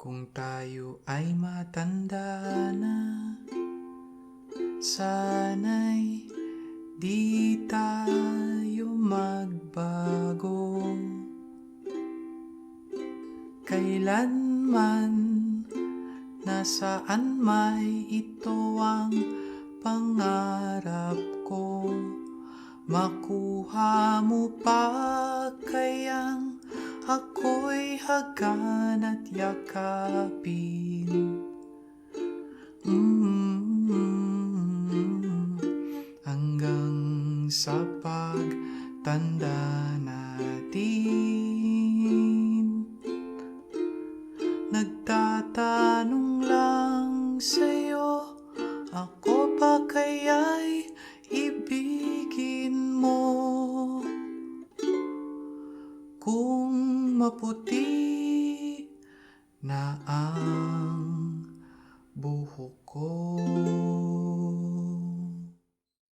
Kung tayo ay matanda na, sana'y di tayo magbago. Kailanman, nasaan may ito ang pangarap ko. Makuha mo pa kayang ako'y hagan at yakapin. Hanggang sa pagtanda natin, nagtatanong lang sa'yo, ako pa kaya'y ibigin mo? Kung maputi na ang buhok ko,